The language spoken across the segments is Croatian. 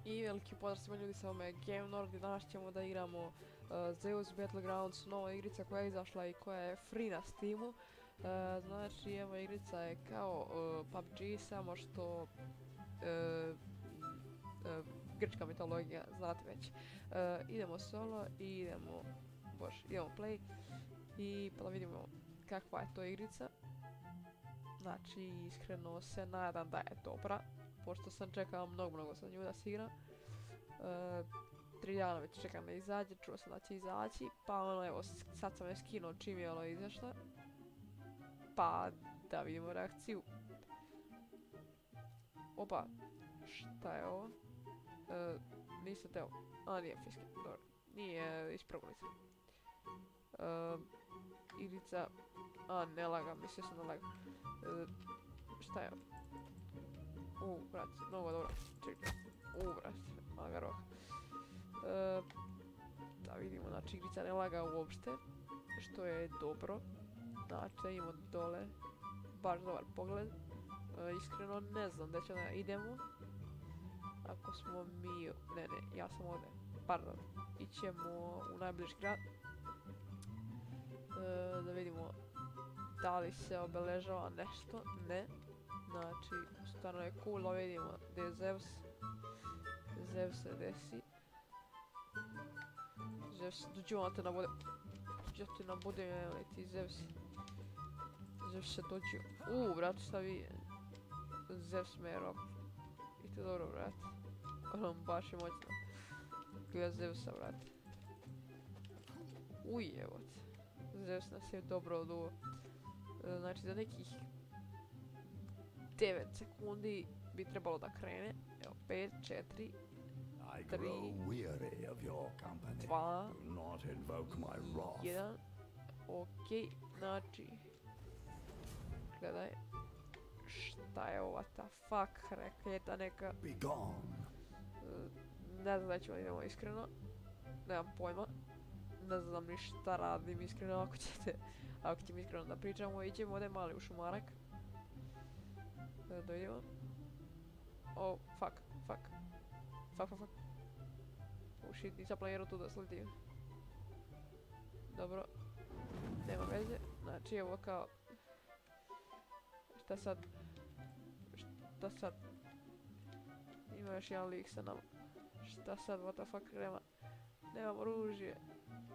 I veliki pozdrav svima ljudi, sa vama je GameNord i danas ćemo da igramo Zeus Battlegrounds, nova igrica koja je izašla i koja je free na Steamu. Znači, evo, igrica je kao PUBG, samo što grčka mitologija, znate već. Idemo solo i idemo play i pa da vidimo kakva je to igrica. Znači, iskreno se nadam da je dobra, pošto sam čekao mnogo sa nju da se igra. 3 dana već čekam da izađe, čuo sam da će izaći, pa ono evo, sad sam je skinuo čim je ono izašla. Pa da vidimo reakciju. Opa, šta je ovo? Nisam teo, a nije fiske, dobro, nije ispravilica. Igrica, a ne laga, mislio sam da laga. Šta je ovo? Brat, mnogo dobro, čekaj. Brat, laga roh. Da vidimo, znači igrica ne laga uopšte, što je dobro. Znači, imamo dole, baš dobar pogled. Iskreno ne znam gdje će da idemo. Ako smo mi, ne, ja sam ovdje, pardon, ićemo u najbliži grad. Da vidimo da li se obeležava nešto, ne. Znači, stvarno je cool da vidimo gdje je Zeus. Zeus se desi. Zeus, dođu te nabude. Dođu te nabude, ali ti Zeus. Zeus se dođu. Brat, šta vi? Zeus me je rob. I to dobro, brat. Ono, baš je moćno. Gleda Zeusa, brat. Evo te. Zeus nas je dobro oduo. Znači, za nekih 9 sekundi bi trebalo da krene. Evo, 5, 4, 3, 2, 1. Okej, znači... Gledaj. Šta je ova ta fuck raketa neka? Ne znam da ćemo idemo iskreno. Nemam pojma. Ne znam ni šta radim iskreno, ako ćemo iskreno da pričamo, ićemo ovdje mali u šumarak. Da vidimo. Fuck. Shit, nisam planirao tu da sletim. Dobro. Nema veze. Znači, evo kao... Šta sad? Ima još jedan lik sa nama. Šta sad, what the fuck, nemam oružje.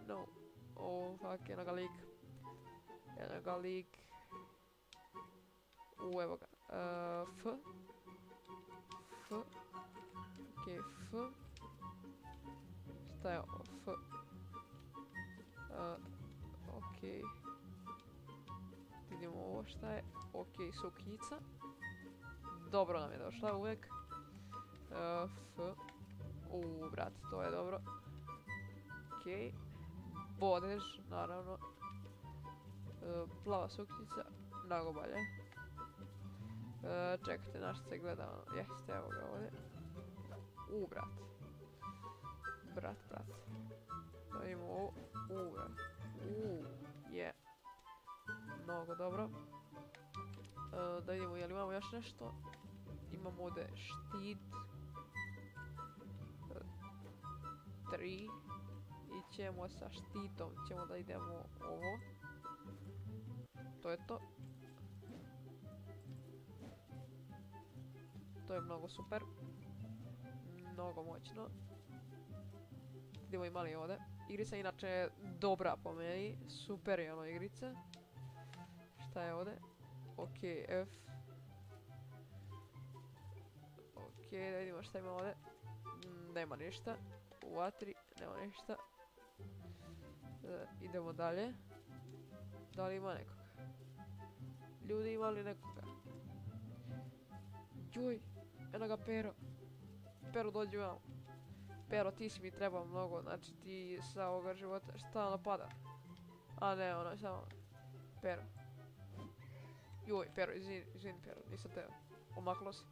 No. Fuck, jednoga lik. Evo ga. F. Okej, F. Šta je ovo? F. Okej. Vidimo ovo šta je. Okej, suknjica. Dobro nam je došla uvijek. F. Brat, to je dobro. Okej. Bodež, naravno. Plava suknjica. Mnogo bolje. Čekajte, našto se gleda. Jeste, evo ga ovdje. Brat. Brat. Da vidimo ovo. Brat. Je. Mnogo dobro. Da vidimo, jel imamo još nešto? Imamo ovdje štit. 3. I ćemo sa štitom, ćemo da idemo ovo. To je to. To je mnogo super. Mnogo moćno. Idemo imali ovdje. Igrica inače je dobra po meni. Super je ono igrica. Šta je ovdje? Okej, F. Okej, da vidimo šta ima ovdje. Nema ništa. U A3 nema ništa. Idemo dalje. Da li ima nekoga? Ljudi, ima li nekoga? Juj, eno ga Pero. Pero, dođi vam. Pero, ti si mi treba mnogo, znači ti sa ovoga života, šta ono pada? A ne, ono je samo... Pero. Juj, Pero, izvini Pero, nisam teo. Omaklo se.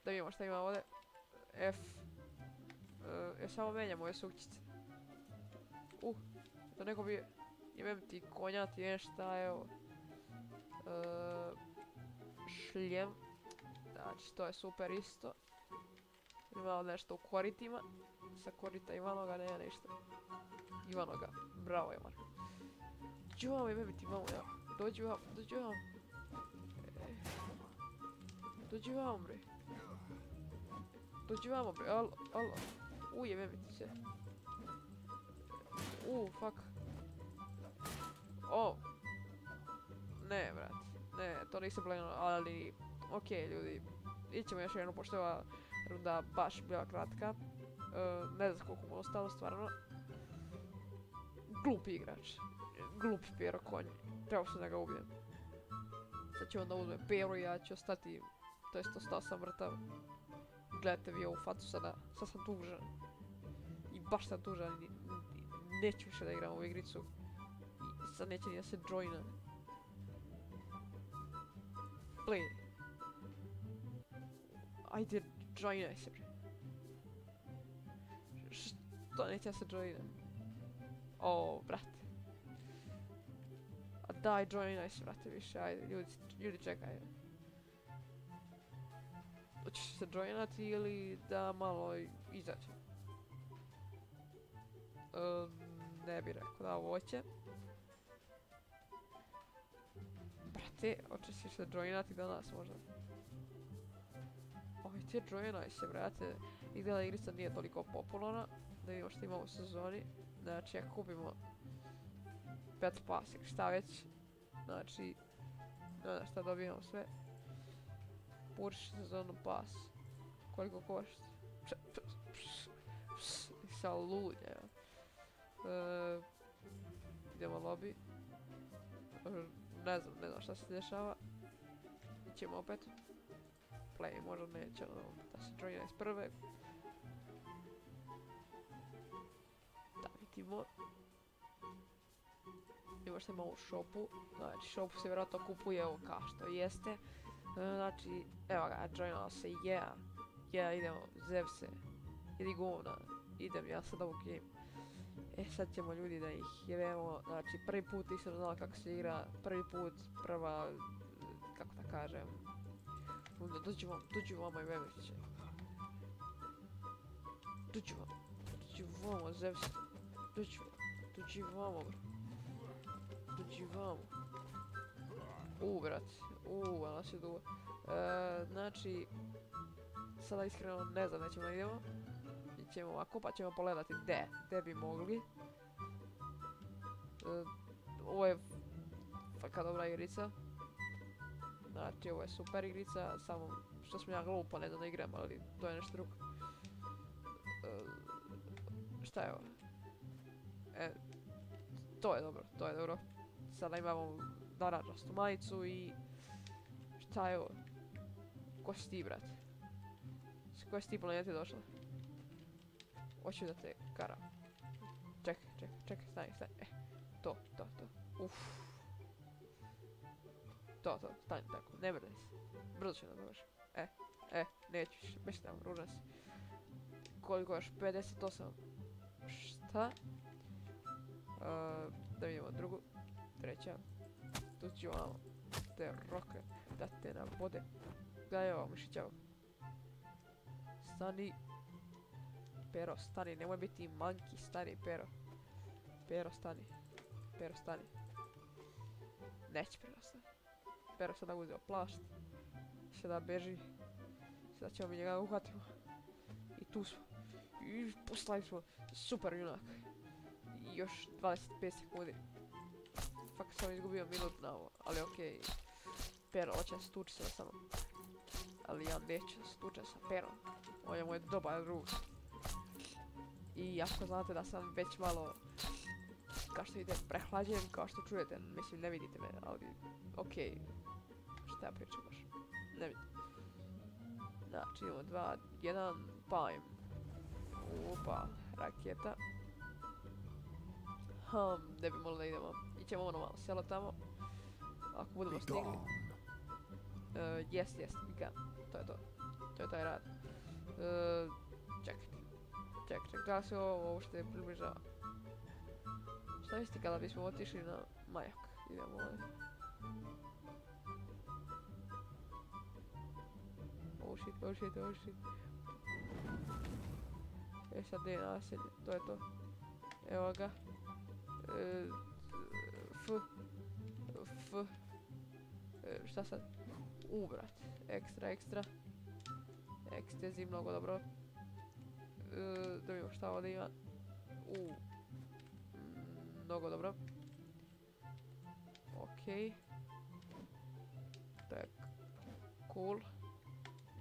Da vidimo šta ima ovdje. F. Ja samo menjam ove sukčice. Da neko bi... Jebem ti konja, ti nešto, evo. Šljem. Znači, to je super isto. Ima nešto u koritima. Sa korita Ivanoga nema ništa. Ivanoga, bravo Ivan. Dođi vamo i bebiti vamo, ja. Dođi vamo, dođi vamo. Dođi vamo bre. Dođi vamo bre, alo. Ujebe mi ti se. Fuck. Ne, brat. Ne, to nisam planuo, ali... Okej, ljudi. Ićemo još jednu, pošto je ova runda baš bila kratka. Ne znam koliko mu ostalo, stvarno. Glup igrač. Glup Pero konj. Trebao sam da ga ubijem. Sad će onda uzme Pero i ja ću ostati... To jest, ostao sam mrtav. Gledajte vi ovu facu sada. Sad sam tužan. I baš sam tužan. Neću više da igram ovu igricu. I sad neće ni da se joina. Play. Ajde, joinaj se bre. Što neće da se joina? Brate. A daj, joinaj se, brate, više, ajde, ljudi čekaju. Hoćeš se joinati ili da malo izađe? Ne bi rekao da ovo hoće. Brate, hoćeš se joinati danas možda? Ajde, joinaj se, brate. Izgleda igrica nije toliko popularna. Da vidimo što imamo u sezoni. Znači, ako kupimo Battle Pass ili šta već. Znači, ne znam šta dobijamo sve. Puriš sezonu pas. Koliko košta? Sa ludnja. Idemo lobby. Ne znam šta se dešava. Ićemo opet. Play, možda neće da se joina iz prve. Da vidimo. Ima što imamo u shopu. Znači, shopu se vjerojatno kupuje ovo kao što jeste. Znači, evo ga, joinala se, idemo, Zevse, idi govna, idem ja sad ovu game. Sad ćemo ljudi da ih jevemo, znači prvi put nisam znala kako se igra, prva, kako da kažem, runda, dođi vamo i Vemeće. Dođi vamo, Zevse, dođi vamo, bro. Dođi vamo. Brat. Ali nas je dugo. Znači, sada iskreno ne znam nećemo da idemo. Ićemo ovako pa ćemo pogledati gde bi mogli. Ovo je faka dobra igrica. Znači, ovo je super igrica, samo što sam ja glupa, ne znam da igram, ali to je nešto drugo. Šta je ovo? To je dobro. Sada imamo narančastu majicu i... Šta je ovo? Ko si ti, brate? S koje si ti planete došla? Hoću da te karam. Čekaj, stani. To. To, stani tako, ne mrdaj se. Brzo će nam doći. Neću više, mislim, ružan si. Koliko još? 58. Šta? Da vidimo drugu. Treća. Tu ću vamo. Te roke. Da te nabode. Gledaj ovo, mišića. Stani. Pero, stani. Nemoj biti manki. Stani, Pero. Pero, stani. Neće Pero stani. Pero sada uzeo plašt. Sada beži. Sada ćemo mi njega uhvatimo. I tu smo. I poslali smo. Super junak. I još 25 sekundi. Fak sam izgubio minut na ovo, ali okej. Pero, hoće se tuči sa mnom. Ali ja neću da se tučem sa Perom. On je moj dobar drug. I ako znate da sam već malo, kao što idem, prehlađen, kao što čujete, mislim ne vidite me, ali okej. Šta ja pričam baš? Ne vidim. Znači imamo 2, 1, paim. Upa, raketa. Ne bi molio da idemo. Ićemo ono malo selo tamo. Ako budemo stigli. Jest, we can. To je to. To je taj rad. Čekaj, da se ovo uopšte približava. Šta mislite kada bismo otišli na majak? Idemo ovdje. Oh shit. sad gdje je naselje, to je to. Evo ga. Šta sad? Brat. Ekstra. Ekstezi, mnogo dobro. Da vidimo šta ovdje ima. Mnogo dobro. Okej. To je cool.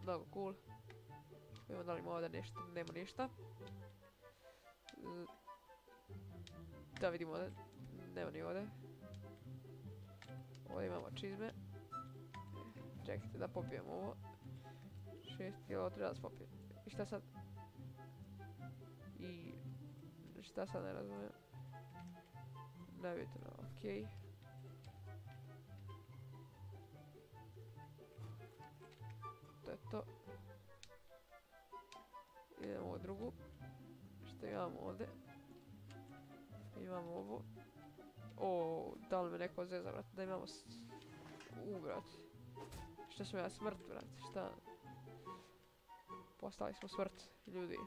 Mnogo cool. Vidimo da li ima ovdje nešto, nema ništa. Da vidimo ovdje, nema ni ovdje. Ovdje imamo čizme. Čekajte da popijemo ovo. 6 kilo treba da se popije. I šta sad? I šta sad ne razumijem? Nebitno, okej. To je to. Idemo u drugu. Što imamo ovdje? Imamo ovo. O, da li me neko zeza, brat? Da imamo brat. Što smo ja, smrt, brat? Šta? Postali smo smrt, ljudi.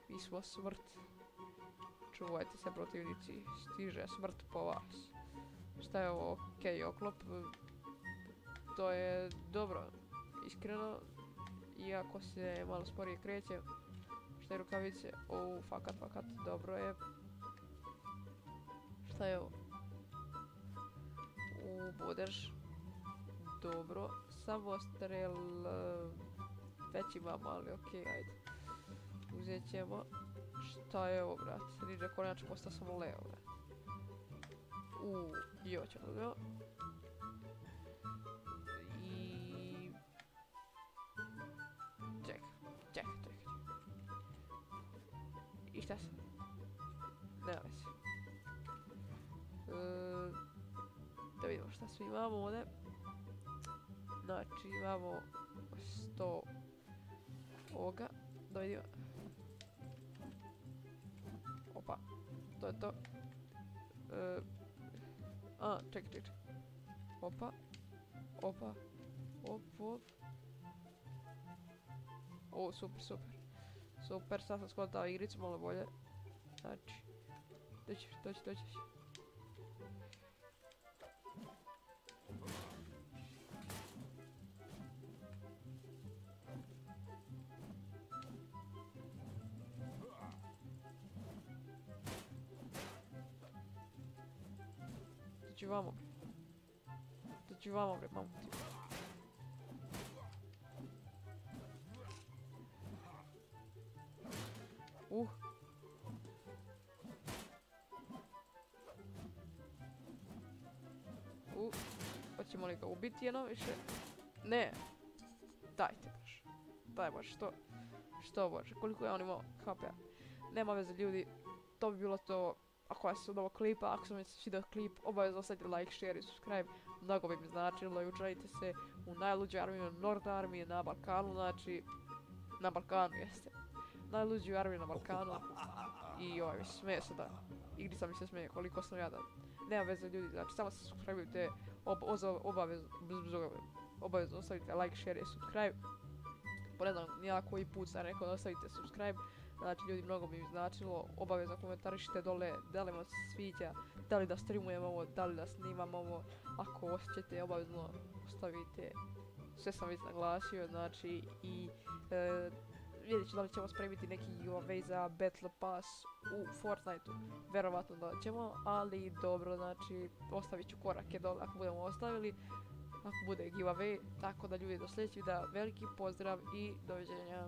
Mi smo smrt. Čuvajte se, protivnici. Stiže smrt po vas. Šta je ovo? Okej, oklop. To je dobro. Iskreno. Iako se malo sporije kreće. Šta je rukavice? O, fakat. Dobro je. Šta je ovo? Bodeš. Dobro. Samostrel. Već imamo, ali okej, ajde. Uzet ćemo. Šta je ovo, brat? Ninja kornjač postao samo leo, brat. I ovo ćemo dobro. I... Čekaj. I šta se? Nema veze. Da vidimo šta svi imamo ovdje. Znači imamo 100 ovoga. Da vidimo. Opa, to je to. Čekaj. Opa. Op. O, super. Super, sad sam skontao igricu malo bolje. Znači, doći. Doći vamo bre, mamu ti. Hoćemo li ga ubiti jedno više? Ne. Dajte baš. Daj baš, što bože, koliko je on imao HP-a. Nema veze ljudi, to bi bilo to. Ako vas se od ovog klipa, ako sam mi se svidio klip, obavezno ostavite like, share i subscribe. Mnogo bi mi značilo i učlanite se u najluđu armiju Nord armije na Balkanu, znači na Balkanu jeste. Najluđu armiju na Balkanu i mi se smeje sada. Igrica mi se smeje koliko sam jadan. Nema veze ljudi, znači samo se subscribe-ujte, obavezno ostavite like, share i subscribe. Po ne znam, nijela koji put sam rekao da ostavite subscribe. Znači ljudi, mnogo bi mi značilo, obavezno komentarišite dole da li vam se sviđa, da li da streamujemo ovo, da li da snimam ovo. Ako osjećate, obavezno ostavite, sve sam već naglasio, znači i vidjet ću da li ćemo spremiti neki giveaway za Battle Pass u Fortniteu, verovatno da ćemo, ali dobro, znači ostavit ću korake dole ako budemo ostavili, ako bude giveaway, tako da ljudi do sljedećeg videa, veliki pozdrav i doviđenja.